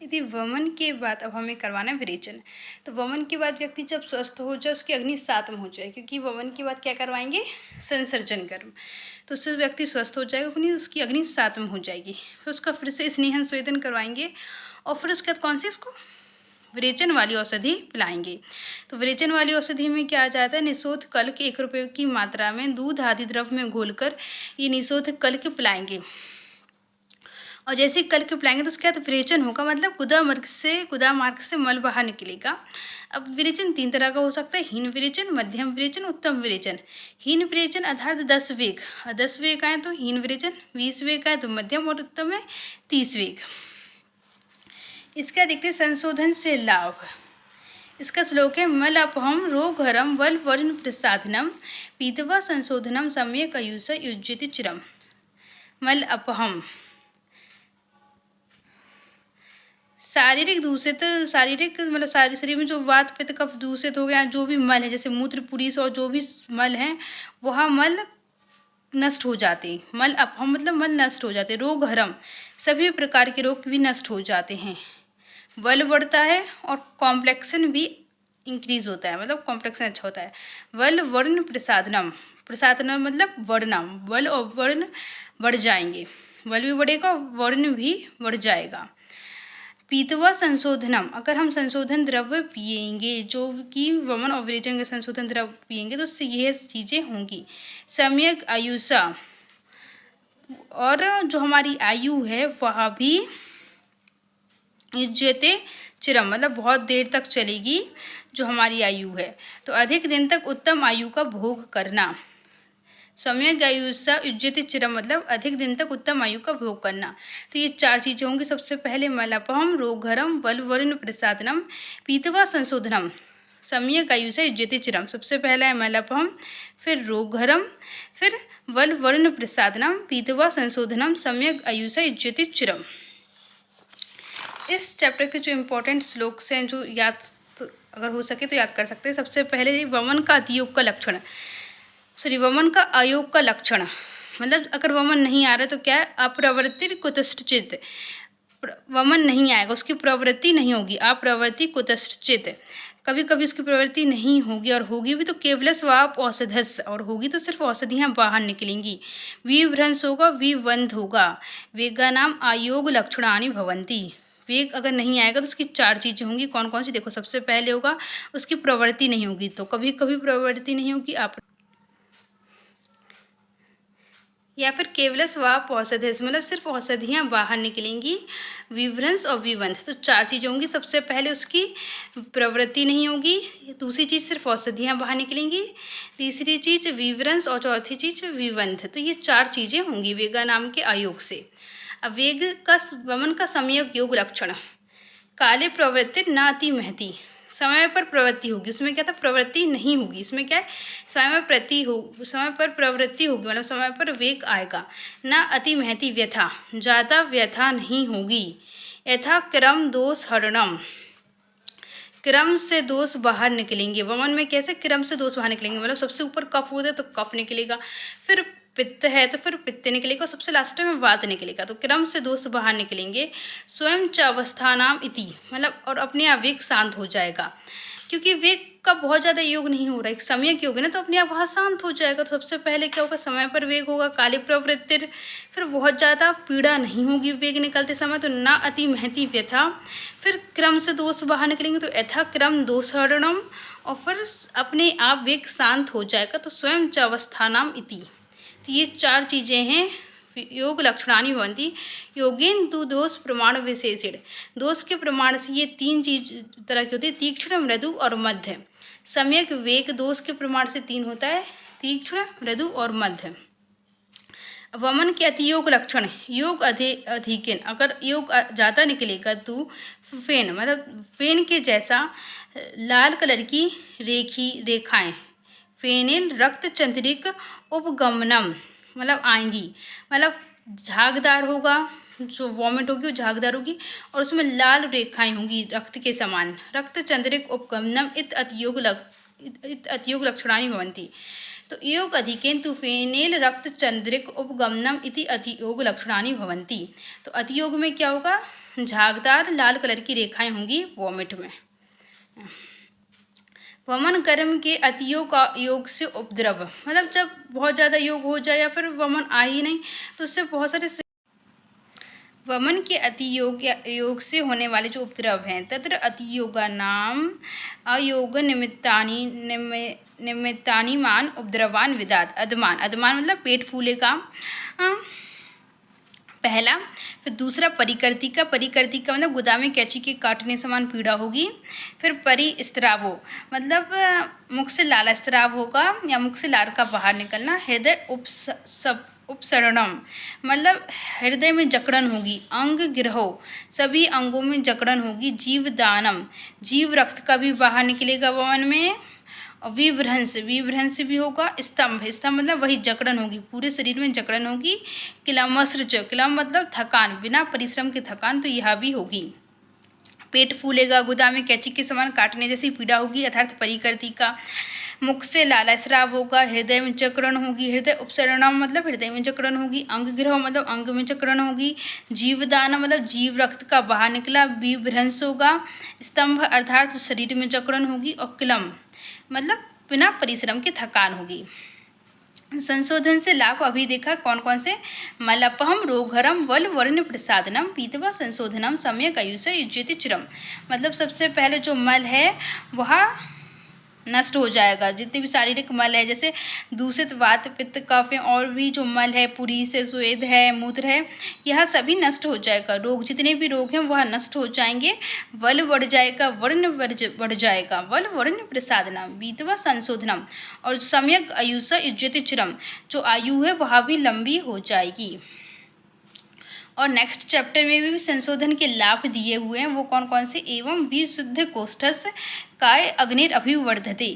यदि वमन के बाद अब हमें करवाना है विरेचन। तो वमन के बाद व्यक्ति जब स्वस्थ हो जाए, उसकी अग्नि सात्म हो जाए, क्योंकि वमन के बाद क्या करवाएंगे, संसर्जन कर्म। तो उससे व्यक्ति स्वस्थ हो जाएगा, क्योंकि उसकी अग्नि सात्म हो जाएगी। फिर उसका फिर से स्नेहन स्वेदन करवाएंगे और फिर उसके बाद कौन सी इसको विरेचन वाली औषधि पिलाएंगे। तो विरेचन वाली औषधि में क्या आ जाता है, निशोथ कल्क 1 रुपये की मात्रा में दूध आदि द्रव्य में घोलकर ये निशोथ कल्क पिलाएंगे। और जैसे ही कल्क पिलाएंगे तो उसके बाद विरेचन होगा, मतलब गुदा मार्ग से मल बाहर निकलेगा। अब विरेचन 3 तरह का हो सकता है, हीन विरेचन, मध्यम विरेचन, उत्तम विरेचन। हीन विरेचन अर्थात 10 वेग, 10 वेग आए तो हीन विरेचन, 20 वेग आए तो मध्यम और उत्तम है 30 वेग। इसका देखते संशोधन से लाभ। इसका श्लोक है, मल अपहम रोगहरम वल वर्ण प्रसाधनम पीतवा संशोधनम सम्यक आयुष युज्यति चिरम। मल अपहम शारीरिक दूषित, शारीरिक मतलब सारे शरीर में जो वात पित्त कफ दूषित हो गया, जो भी मल है, जैसे मूत्र पुरीस और जो भी मल है वह मल नष्ट हो जाते हैं। मल अपहम मतलब मल नष्ट हो जाते हैं। रोग हरम, सभी प्रकार के रोग भी नष्ट हो जाते हैं। बल बढ़ता है और कॉम्प्लेक्सन भी इंक्रीज होता है, मतलब कॉम्प्लेक्सन अच्छा होता है। वल वर्ण प्रसादनम, प्रसादनम मतलब वर्णम, बल और वर्ण बढ़ जाएंगे, बल भी बढ़ेगा और वर्ण भी बढ़ जाएगा। पीतवा संशोधनम, अगर हम संशोधन द्रव्य पिएंगे, जो कि वमन और विरेचन के संशोधन द्रव्य पिएंगे तो उससे यह चीज़ें होंगी। सम्यक आयुषा, और जो हमारी आयु है वह भी युज्यते चिरम, मतलब बहुत देर तक चलेगी जो हमारी आयु है। तो अधिक दिन तक उत्तम आयु का भोग करना। सम्यक आयुषा युज्यते चिरम मतलब अधिक दिन तक उत्तम आयु का भोग करना। तो ये 4 चीज़ें होंगी। सबसे पहले मलपहम रोगहरम वल वर्ण प्रसादनम पीतवा संशोधनम सम्यक आयुषा युज्यते चिरम। सबसे पहला है मलपहम, फिर रोगहरम, फिर वल वर्ण प्रसादनम पीतवा संशोधनम सम्यक आयुषा युज्यते चिरम। इस चैप्टर के जो इम्पोर्टेंट श्लोक हैं, जो याद अगर हो सके तो याद कर सकते हैं। सबसे पहले वमन का अतियोग का लक्षण, वमन का अयोग का लक्षण, मतलब अगर वमन नहीं आ रहा तो क्या है, अप्रवृत्ति कुतश्चित, वमन नहीं आएगा, उसकी प्रवृत्ति नहीं होगी, अप्रवृत्ति कुतश्चित, कभी कभी उसकी प्रवृत्ति नहीं होगी, और होगी भी तो केवल स्वाप औषधस, और होगी तो सिर्फ औषधियाँ बाहर निकलेंगी। विभ्रंश होगा, विवंध होगा, वेगा नाम अयोग लक्षणानि भवंती। वेग अगर नहीं आएगा तो उसकी 4 चीज़ें होंगी। कौन कौन सी, देखो सबसे पहले होगा उसकी प्रवृत्ति नहीं होगी, तो कभी कभी प्रवृत्ति नहीं होगी, या फिर केवल स्वाप औषधेस मतलब सिर्फ औषधियाँ बाहर निकलेंगी। विभ्रंश और विवंध, तो 4 चीज़ें होंगी। सबसे पहले उसकी प्रवृत्ति नहीं होगी, दूसरी चीज़ सिर्फ औषधियाँ बाहर निकलेंगी, तीसरी चीज़ विभ्रंश और चौथी चीज़ विवंध। तो ये 4 चीज़ें होंगी वेगा नाम के आयोग से। अब वेग का वमन का सम्यक योग लक्षण, काले प्रवृत्ति न अति महती, समय पर प्रवृत्ति होगी। उसमें क्या था, प्रवृत्ति नहीं होगी, इसमें क्या है, समय पर प्रवृत्ति होगी, मतलब समय पर वेग आएगा। ना अति महती व्यथा, ज़्यादा व्यथा नहीं होगी। यथा क्रम दोष हरणम, क्रम से दोष बाहर निकलेंगे। वमन में कैसे क्रम से दोष बाहर निकलेंगे, मतलब सबसे ऊपर कफ होता है तो कफ निकलेगा, फिर पित्त है तो फिर पित्त निकलेगा, और सबसे लास्ट में वात निकलेगा। तो क्रम से दोष बाहर निकलेंगे। स्वयं च अवस्थानाम इति, मतलब और अपने आप वेग शांत हो जाएगा, क्योंकि वेग का बहुत ज़्यादा योग नहीं हो रहा है, एक सम्यक योग है ना, तो अपने आप वहाँ शांत हो जाएगा। तो सबसे पहले क्या होगा, समय पर वेग होगा, काली प्रवृत्ति, फिर बहुत ज़्यादा पीड़ा नहीं होगी वेग निकलते समय, तो ना अति महती व्यथा, फिर क्रम से दोष बाहर निकलेंगे तो यथा क्रम दोषहरणम, और फिर अपने आप वेग शांत हो जाएगा। तो स्वयं च अवस्थानाम इति, तो ये 4 चीज़ें हैं योग लक्षणानि भवन्ति। योगेन तु दोष प्रमाण विशेषण, दोष के प्रमाण से ये 3 चीज तरह की होती है, तीक्ष्ण, मृदु और मध्य। सम्यक वेग दोष के प्रमाण से 3 होता है, तीक्ष्ण, मृदु और मध्य। वमन के अतियोग लक्षण, योग अधिकेन, अगर योग ज़्यादा निकलेगा तो फेन, मतलब फेन के जैसा लाल कलर की रेखाएं, फेनिल रक्त चंद्रिक उपगमनम, मतलब आएंगी, मतलब झागदार होगा, जो वॉमिट होगी वो झागदार होगी, और उसमें लाल रेखाएं होंगी रक्त के समान। रक्त चंद्रिक उपगमनम इत अतियोग लक्षणानि भवन्ति। तो योग अधिकेन तु फेनेल रक्त चंद्रिक उपगमनम इति अतियोग लक्षणानि भवन्ति। तो अतियोग में क्या होगा, झागदार लाल कलर की रेखाएं होंगी वॉमिट में। वमन कर्म के अतियोग का योग से उपद्रव, मतलब जब बहुत ज़्यादा योग हो जाए या फिर वमन आ ही नहीं तो उससे बहुत सारे वमन के अतियोग या योग से होने वाले जो उपद्रव हैं, तत्र अतियोगा नाम अयोग निमित्तानि मान उपद्रवान विदात। अदमान, अदमान मतलब पेट फूलेगा पहला। फिर दूसरा परिकर्तिका, परिकर्तिका मतलब गुदा में कैंची के काटने समान पीड़ा होगी। फिर परिस्त्रावो मतलब मुख से लाला स्त्राव होगा या मुख से लार का बाहर निकलना। हृदय उपसरणम मतलब हृदय में जकड़न होगी। अंग गिरहो सभी अंगों में जकड़न होगी। जीवदानम जीव रक्त का भी बाहर निकलेगा वमन में। विभ्रंश, विभ्रंश भी होगा। स्तंभ, स्तंभ मतलब वही जकड़न होगी, पूरे शरीर में जकड़न होगी। क्लमसृच, क्लम मतलब थकान, बिना परिश्रम के थकान, तो यह भी होगी। पेट फूलेगा, गुदा में कैंची के समान काटने जैसी पीड़ा होगी अर्थात परिकर्तिका। मुख से लाला स्राव होगा। हृदय में जकड़न होगी। हृदय उपसरणम मतलब हृदय में जकड़न होगी। अंग गिरह मतलब अंग में जकड़न होगी। जीवदान मतलब जीव रक्त का बाहर निकला। विभ्रंश होगा। स्तंभ अर्थात शरीर में जकड़न होगी। और क्लम मतलब बिना परिश्रम की थकान होगी। संशोधन से लाभ अभी देखा कौन कौन से। मलपहम रोगहरम वल वर्ण प्रसादनम पीतवा संशोधनम सम्यक आयुष युज्यति चिरम, मतलब सबसे पहले जो मल है वह नष्ट हो जाएगा। जितने भी शारीरिक मल है जैसे दूषित वात पित्त कफ और भी जो मल है, पुरी से स्वेद है, मूत्र है, यह सभी नष्ट हो जाएगा। रोग जितने भी रोग हैं वह नष्ट हो जाएंगे। बल बढ़ जाएगा, वर्ण बढ़ जाएगा। बल वर्ण प्रसादनम बीतवा संशोधनम और सम्यक आयुष युज्यति चिरम, जो आयु है वह भी लंबी हो जाएगी। और नेक्स्ट चैप्टर में भी संशोधन के लाभ दिए हुए हैं, वो कौन कौन से। एवं विशुद्ध कोष्ठस काय अग्निर अभिवर्धते,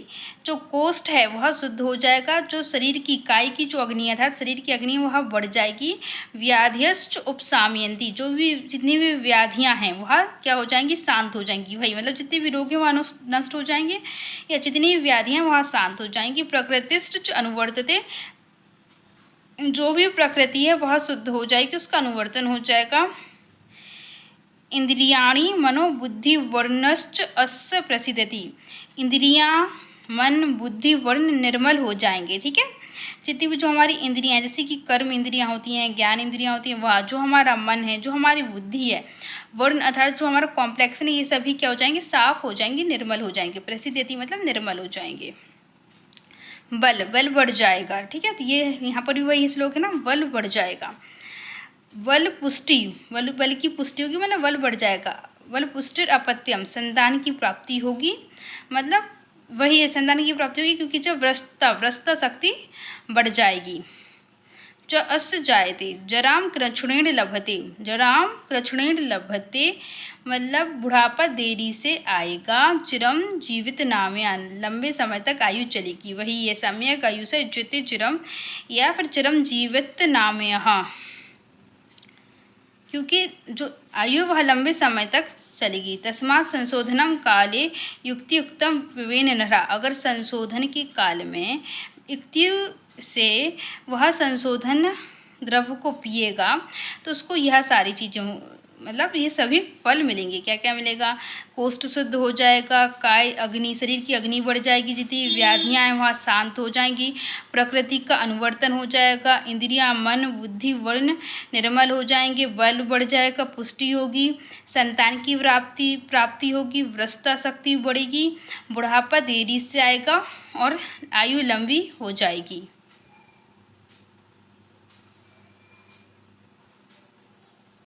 जो कोष्ठ है वह शुद्ध हो जाएगा। जो शरीर की काय की जो अग्नि है अर्थात शरीर की अग्नि वह बढ़ जाएगी। व्याध्यश्च उपशामयन्ति, जो भी जितनी भी व्याधियां हैं वह क्या हो जाएंगी, शांत हो जाएंगी। भाई मतलब जितने भी रोग हैं वह नष्ट हो जाएंगे या जितनी भी व्याधियां वह शांत हो जाएंगी। प्रकृतिश्च अनुवर्तते, जो भी प्रकृति है वह शुद्ध हो जाएगी, उसका अनुवर्तन हो जाएगा। इंद्रियाणि मनोबुद्धि वर्णश्च अस्य प्रसिद्धति, इंद्रियां मन बुद्धि वर्ण निर्मल हो जाएंगे। ठीक है, जितनी भी जो हमारी इंद्रियां हैं जैसे कि कर्म इंद्रियां होती हैं, ज्ञान इंद्रियां होती हैं, वह जो हमारा मन है, जो हमारी बुद्धि है, वर्ण अर्थात जो हमारा कॉम्प्लेक्सन है, ये सभी क्या हो जाएंगे, साफ हो जाएंगे, निर्मल हो जाएंगे। प्रसिद्धति मतलब निर्मल हो जाएंगे। बल, बल बढ़ जाएगा। ठीक है, तो ये यहाँ पर भी वही श्लोक है ना, बल बढ़ जाएगा। बल पुष्टि, बल की पुष्टि होगी मतलब बल बढ़ जाएगा। बल पुष्टि अपत्यम, संतान की प्राप्ति होगी, मतलब वही है संतान की प्राप्ति होगी क्योंकि जब व्रस्ता शक्ति बढ़ जाएगी। च अस्य जायते जराम कृच्छ्रेण लभते, जराम कृच्छ्रेण लभते मतलब बुढ़ापा देरी से आएगा। चिरम जीवित नामयान, लंबे समय तक आयु चलेगी। वही ये सम्यक आयु से ज्योति चिरम या फिर चिरम जीवित नामयः, क्योंकि जो आयु वह लंबे समय तक चलेगी। तस्मात् संशोधनम काले युक्तियुक्तम पिबेन नरः, अगर संशोधन के काल में युक्ति से वह संशोधन द्रव्य को पिएगा तो उसको यह सारी चीज़ें मतलब ये सभी फल मिलेंगे। क्या क्या मिलेगा, कोष्ठ शुद्ध हो जाएगा, काय अग्नि शरीर की अग्नि बढ़ जाएगी, जितनी व्याधियाँ हैं वहाँ शांत हो जाएंगी, प्रकृति का अनुवर्तन हो जाएगा, इंद्रियां मन बुद्धि वर्ण निर्मल हो जाएंगे, बल बढ़ जाएगा, पुष्टि होगी, संतान की प्राप्ति होगी, व्रस्ता शक्ति बढ़ेगी, बुढ़ापा देरी से आएगा और आयु लंबी हो जाएगी।